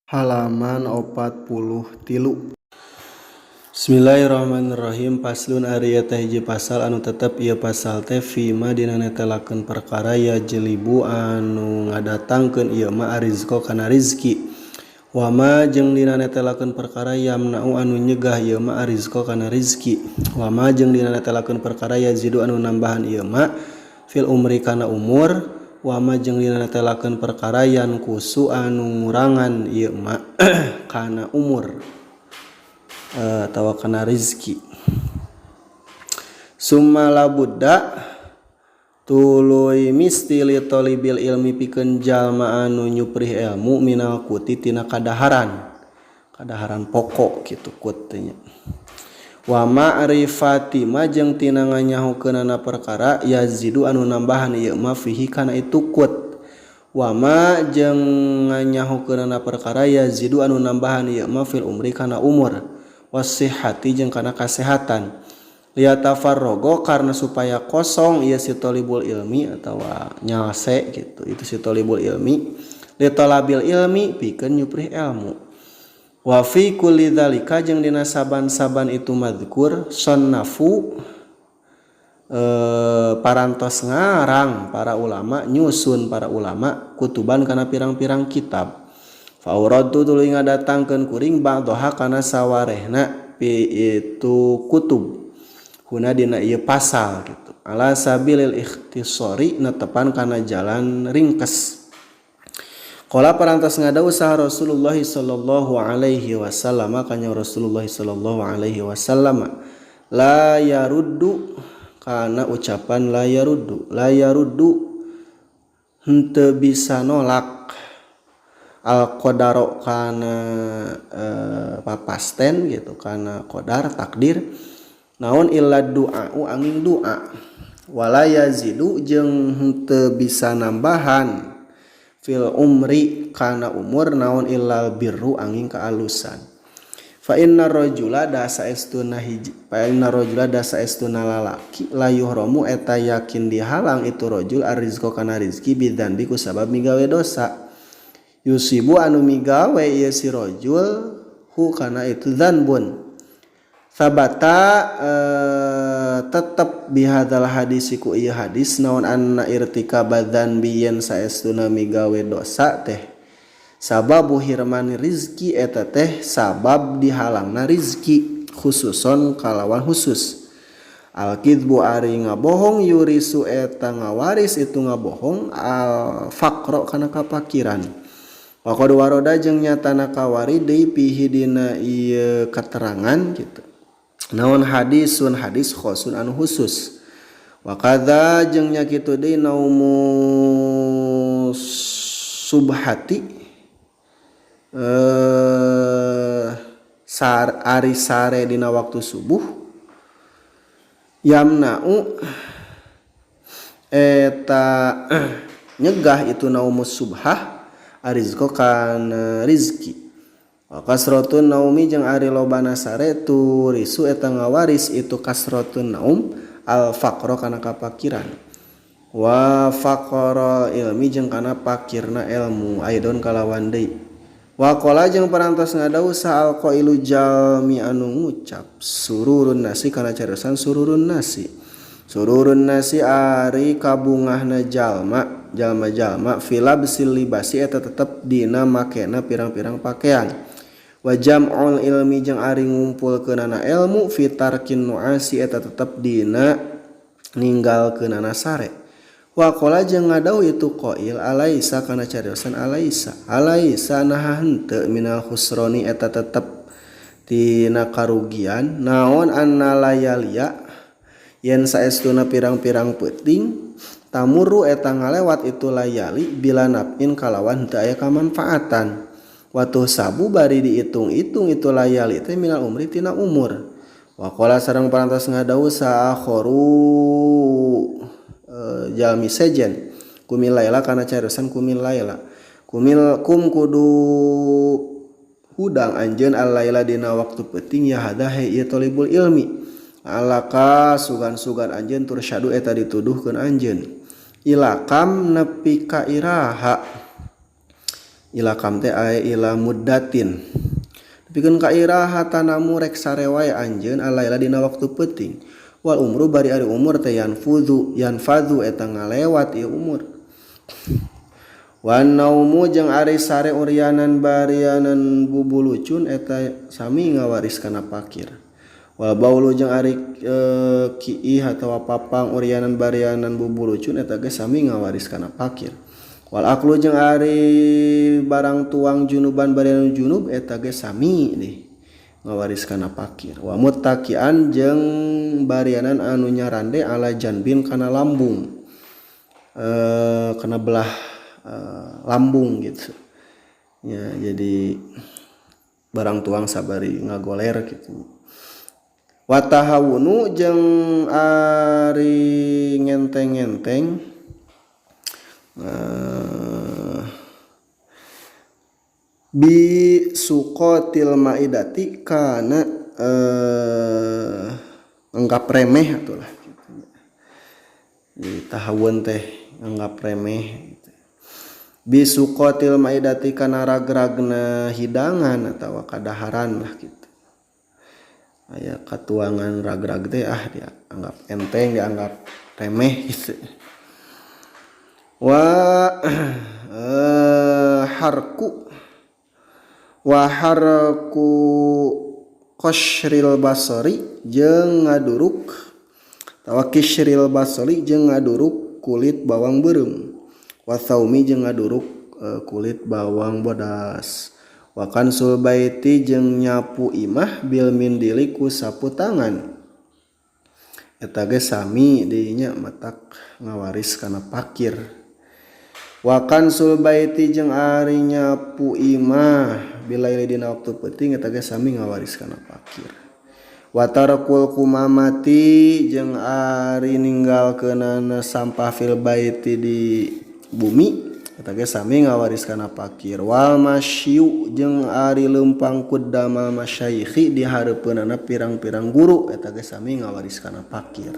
Halaman 43. Bismillahirrahmanirrahim. Paslun ari eta hiji pasal anu tetep ieu pasal teh fima dina netelakeun perkara ya jelibu anu ngadatangkeun ieu ma arizqo kana rizki. Wa ma jeung dina netelakeun perkara yamna'u anu nyegah ieu ma arizqo kana rizki. Wa ma jeung dina netelakeun perkara yazidu anu nambahan ieu ma fil umri kana umur. Wa ma jeung dina netelakeun perkara yan kusu anu ngurangan ieu ma kana umur atawa kana rizki. Summa labudda tuluy misti li talibil ilmi pikeun jalma anu nyuprih ilmu minal kuti tina kadaharan pokok kitu kut teh nya. Wa ma'rifati ma jeung tina nganyahokeunana perkara yazidu anu nambahan ieu ma fihi kana itu kut. Wa ma jeung nganyahokeunana perkara yazidu anu nambahan ieu ma fil umri kana umur. Wasihhati jeung kana kasehatan. Liyatafarrogo karna supaya kosong ieu si talibul ilmi atawa nyalse gitu. Itu si talibul ilmi li talabil ilmi pikeun nyuprih ilmu. Wa fi kulli dzalika jeung dina saban-saban itu madzkur sonnafu parantos ngarang para ulama nyusun para ulama kutuban kana pirang-pirang kitab. Fa auradu tuluy ngadatangkeun kuring ba'daha kana sawarehna pi itu kutub huna dina ieu pasal gitu. Ala sabilil ikhtisari netepan kana jalan ringkes. Qala parantos ngadawu saha Rasulullah sallallahu alaihi wasallam kanya Rasulullah sallallahu alaihi wasallam la yaruddu kana ucapan la yaruddu henteu bisa nolak al qadaro kana papasten gitu kana qadar takdir naon illa du'a'u angin doa wala yazidu jeung henteu bisa nambahan fil umri kana umur naon illal birru angin kaalusan. Fa inna rajula dasa estuna lalaki la yuhramu eta yakin dihalang itu rajul arizqo kana rizki bidzanbi ku sabab migawe dosa. Yusibu anu migawe ieu si rajul hu kana itu dzanbun. Sabata tetep bihadzal hadis ku ieu hadis naon anna irtikaba dzanbi yen saestuna migawe dosa teh sababu hirmani rizki eta teh sabab dihalangna rizki khususon kalawan khusus. Al-kidbu ari ngabohong yurisu eta ngawaris itu ngabohong al faqra kana kapakiran. Wa qad waroda jeung nyatana kawari deui pihi dina ieu keterangan gitu. Naon hadisun hadis khosun anu khusus. Wa kadza jeung nya kitu deui naumu subhati ari sare dina waktu subuh yamna'u eta nyegah itu naumus subhah arizqo kana rizki. Wa kasratun naumi jeung ari lobana sare tu risu eta ngawaris itu kasratun naum al faqra kana kapakiran. Wa faqara ilmi jeung kana pakirna ilmu aidon kalawan deui. Wa qala jeung parantos ngadawu sa al qailu jalmi anu ngucap sururun nasi kana cariyosan sururun nasi. Sururun nasi ari kabungahna jalma filabsil libasi eta tetep dina makena pirang-pirang pakaian. Wa jam'ul ilmi jeung ari ngumpulkeunana ilmu fitarkin nuasi eta tetep dina ninggalkeunana sare. Wa qala jeung ngadawu itu qail alaisa kana cariyosan alaisa naha henteu minal khusroni eta tetep tina karugian naon anna layalia yen saestuna pirang-pirang peuting tamuru eta ngalewat itu layali bila nafin kalawan teu aya kamanfaatan. Watuh sabu bari diitung-itung itu layali teh minal umri tina umur. Wa qala sareng parantos ngadawu sa akharu jalmi sejen kumil laila kana cariyosan kumil laila kum kudu hudang anjeun al laila dina waktu peuting ya hada he ieu talibul ilmi alaka sugan-sugan anjeun tursyadu eta dituduhkeun anjeun ilakam nepi ka iraha ila kam teh aya ila muddatin pikeun ka iraha tanamu rek sarewae anjeun alaila dina waktu peuting wal umru bari ari umur teh yanfadhu eta ngalewat ieu umur wan naumu jeung ari sare uryanan barianan bubulucun eta sami ngawaris kana pakir wal baulu jeung ari kiih atawa papang uryanan barianan bubulucun eta ge sami ngawaris kana pakir wal aklu jeung ari barang tuang junuban barianan junub eta ge sami deui ngawaris kana pakir wa muttaqian jeung barianan anu nyarande ala janbin kana lambung kana belah lambung gitu ya jadi barang tuang sabari ngagoler gitu wa tahawunu jeung ari ngenteng-ngenteng bi suqatil maidati kana anggap remeh atulah gitu. Jadi tahawun teh anggap remeh gitu. Bi suqatil maidati kana ragragna hidangan atawa kadaharan lah gitu. Aya katuangan ragrag teh dia anggap enteng dianggap remeh gitu. Wa harku qashril basari jeung ngaduruk tawa kishril basari jeung ngaduruk kulit bawang beureum wa saumi jeung ngaduruk kulit bawang bodas wa kansul baiti jeung nyapu imah bil mindili ku sapu tangan eta ge sami deui nya matak ngawaris kana pakir wa kansul baiti jeung ari nyapu imah bilaili dina waktu peuting eta ge sami ngawaris kana pakir wa tarakul kumamati jeung ari ninggalkeunana sampah fil baiti di bumi eta ge sami ngawaris kana pakir wal masyu jeung ari leumpang kuddama masyayikhi di hareupeunana pirang-pirang guru eta ge sami ngawaris kana pakir